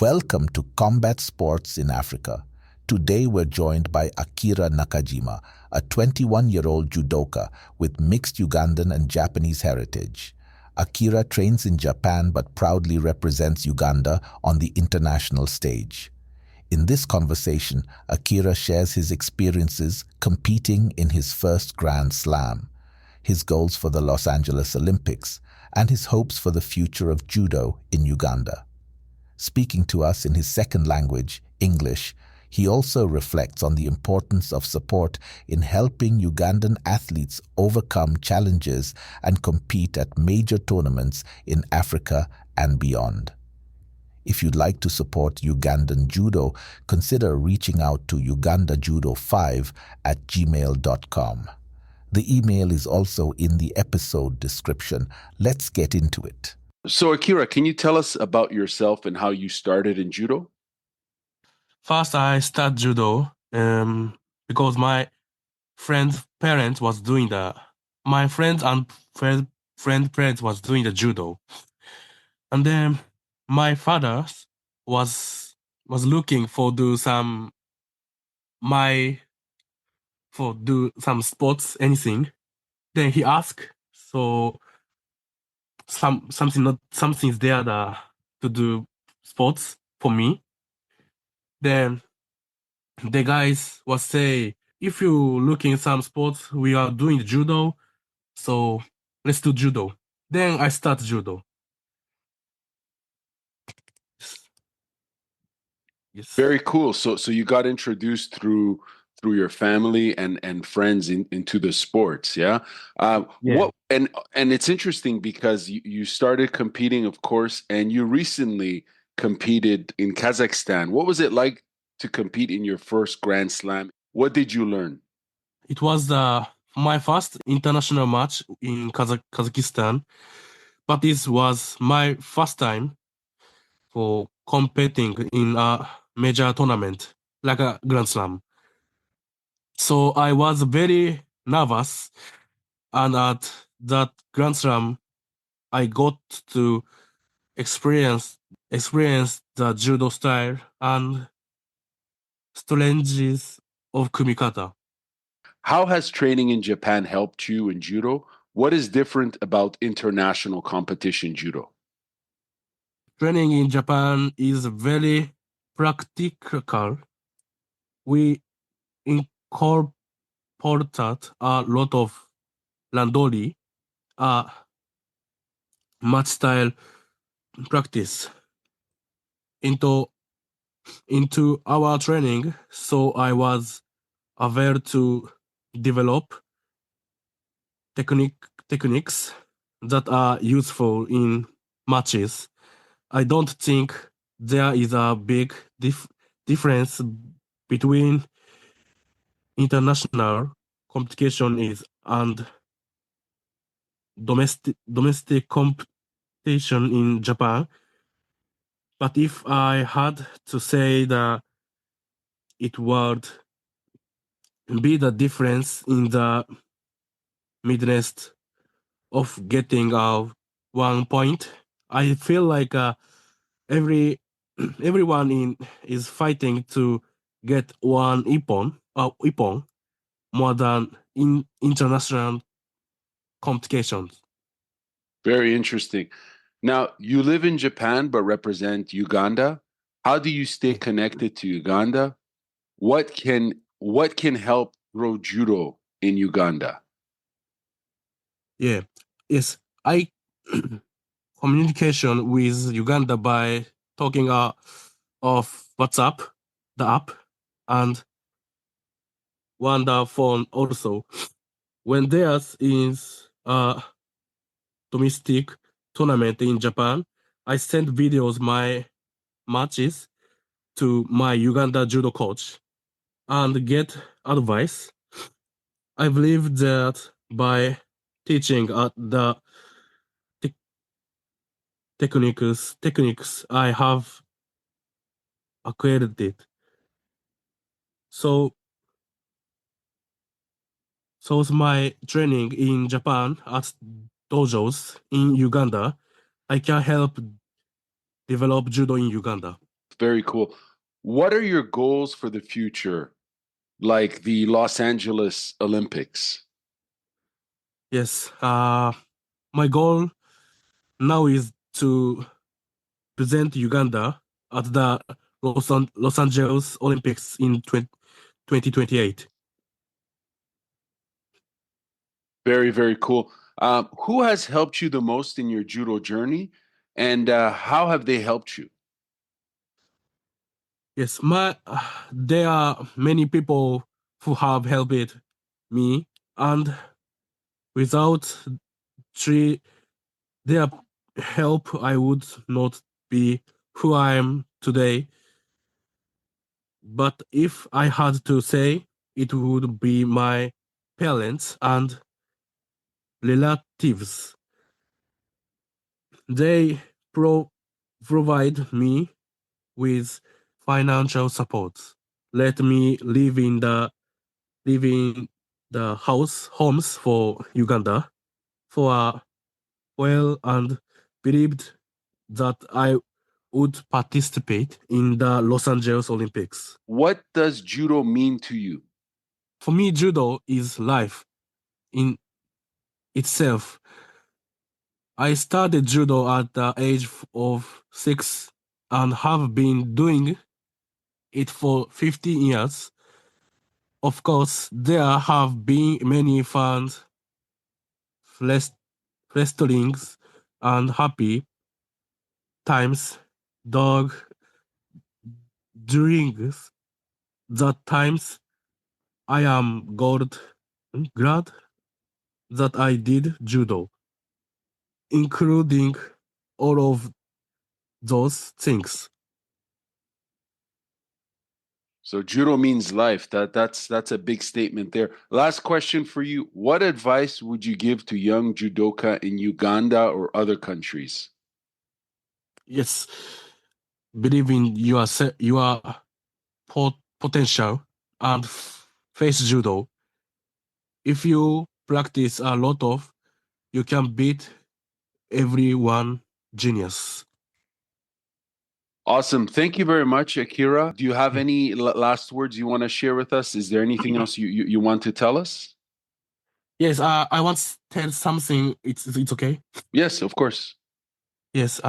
Welcome to Combat Sports in Africa. Today we're joined by Akira Nakajima, a 21-year-old judoka with mixed Ugandan and Japanese heritage. Akira trains in Japan but proudly represents Uganda on the international stage. In this conversation, Akira shares his experiences competing in his first Grand Slam, his goals for the Los Angeles Olympics, and his hopes for the future of judo in Uganda. Speaking to us in his second language, English, he also reflects on the importance of support in helping Ugandan athletes overcome challenges and compete at major tournaments in Africa and beyond. If you'd like to support Ugandan Judo, consider reaching out to ugandajudo5@gmail.com. The email is also in the episode description. Let's get into it. So, Akira, can you tell us about yourself and how you started in judo? First, I start judo because my friend's parents was doing my friends and friend parents was doing the judo, and then my father was looking for do some sports, anything. Then he asked, so something's there to do sports for me. Then the guys was say, if you looking some sports, we are doing judo, so let's do judo. Then I start judo. Yes. Very cool. So you got introduced through your family and friends into the sports, yeah? Yeah. What and it's interesting because you started competing, of course, and you recently competed in Kazakhstan. What was it like to compete in your first Grand Slam? What did you learn? It was my first international match in Kazakhstan, but this was my first time for competing in a major tournament, like a Grand Slam. So I was very nervous, and at that Grand Slam, I got to experience the judo style and strategies of kumikata. How has training in Japan helped you in judo? What is different about international competition judo? Training in Japan is very practical. We incorporated a lot of randori, match style practice into our training, so I was aware to develop techniques that are useful in matches. I don't think there is a big difference between international competition and domestic competition in Japan. But if I had to say that it would be the difference in the midness of getting 1 point, I feel like everyone is fighting to get one ippon more than in international competitions. Very interesting. Now, you live in Japan but represent Uganda. How do you stay connected to Uganda? What can help grow judo in Uganda? Yeah, yes, I communication with Uganda by talking of WhatsApp, the app, and Wanda phone also. When there is a domestic tournament in Japan, I send videos my matches to my Uganda judo coach and get advice. I believe that by teaching the techniques I have acquired it. So my training in Japan at dojos in Uganda, I can help develop judo in Uganda. Very cool. What are your goals for the future, like the Los Angeles Olympics? Yes, my goal now is to present Uganda at the Los Angeles Olympics in 2028. Very, very cool. Who has helped you the most in your judo journey, and how have they helped you? Yes, there are many people who have helped me, and without their help, I would not be who I am today. But if I had to say, it would be my parents and relatives. They provide me with financial support. Let me live in the homes for Uganda for a while and believed that I would participate in the Los Angeles Olympics. What does judo mean to you? For me, judo is life in itself. I started judo at the age of 6 and have been doing it for 15 years. Of course, there have been many fun wrestlings and happy times dog during that times I am glad that I did judo, including all of those things. So judo means life. That's a big statement there. Last question for you. What advice would you give to young judoka in Uganda or other countries? Yes, believe in your potential and face judo. If you practice a lot of, you can beat everyone genius. Awesome. Thank you very much, Akira. Do you have any last words you want to share with us? Is there anything else you want to tell us? Yes, I want to tell something. It's okay. Yes, of course. Yes,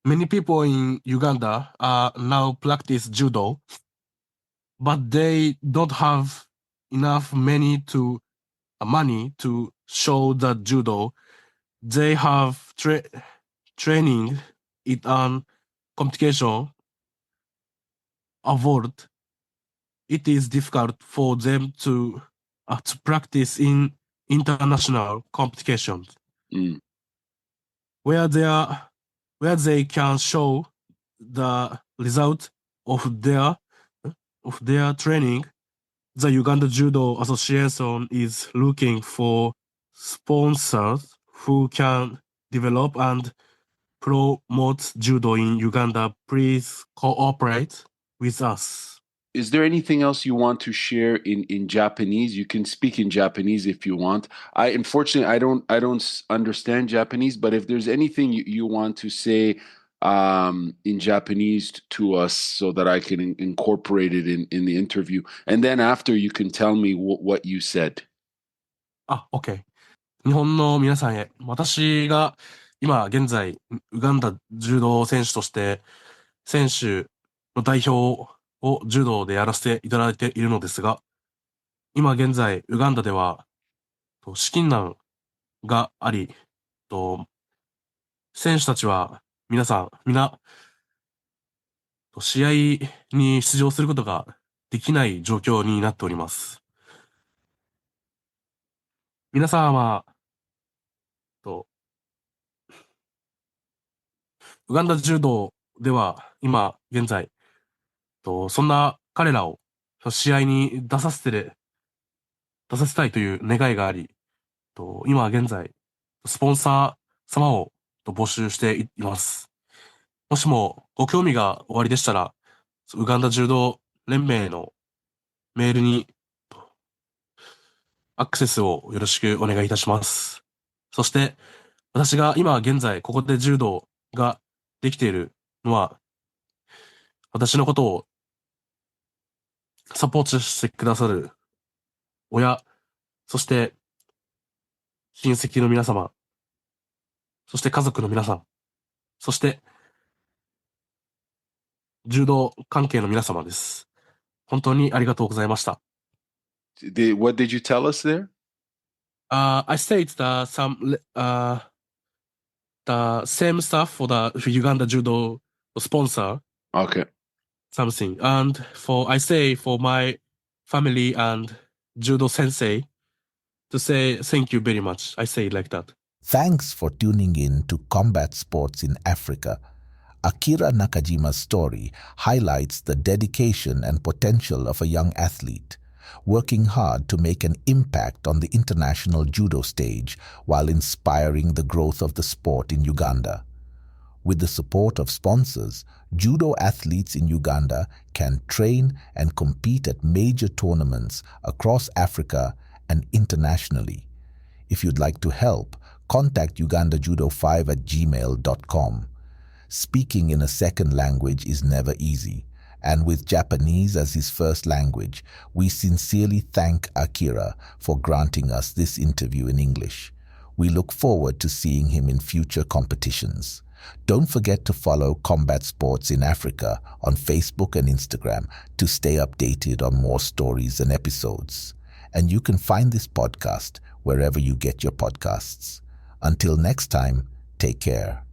many people in Uganda now practice judo, but they don't have enough money to show that judo. They have training it on competition avoid. It is difficult for them to practice in international competitions Mm. where they are where they can show the result of their training. The Uganda Judo Association is looking for sponsors who can develop and promote judo in Uganda. Please cooperate with us. Is there anything else you want to share in Japanese? You can speak in Japanese if you want. I unfortunately I don't understand Japanese, but if there's anything you want to say in Japanese to us so that I can incorporate it in the interview, and then after you can tell me what you said. OK。日本の皆さんへ、私が今現在、ウガンダ柔道選手として、選手の代表を柔道でやらせていただいているのですが、今現在、ウガンダでは、資金難があり、選手たちは皆さん、試合に出場することができない状況になっております。皆様、ウガンダ柔道では今現在、そんな彼らを試合に出させたいという願いがあり、今現在、スポンサー様を募集しています。もしもご興味がおありでしたら、ウガンダ柔道連盟のメールにアクセスをよろしくお願いいたします。そして、私が今現在ここで柔道ができているのは、私のことをサポートしてくださる親、そして親戚の皆様、そして家族の皆さん、そして柔道関係の皆様です。本当にありがとうございました。What did you tell us there? I said the same stuff for the Uganda Judo sponsor Okay. something, and I say for my family and Judo sensei to say thank you very much. I say it like that. Thanks for tuning in to Combat Sports in Africa. Akira Nakajima's story highlights the dedication and potential of a young athlete, working hard to make an impact on the international judo stage while inspiring the growth of the sport in Uganda. With the support of sponsors, judo athletes in Uganda can train and compete at major tournaments across Africa and internationally. If you'd like to help, contact ugandajudo5@gmail.com. Speaking in a second language is never easy, and with Japanese as his first language, we sincerely thank Akira for granting us this interview in English. We look forward to seeing him in future competitions. Don't forget to follow Combat Sports in Africa on Facebook and Instagram to stay updated on more stories and episodes. And you can find this podcast wherever you get your podcasts. Until next time, take care.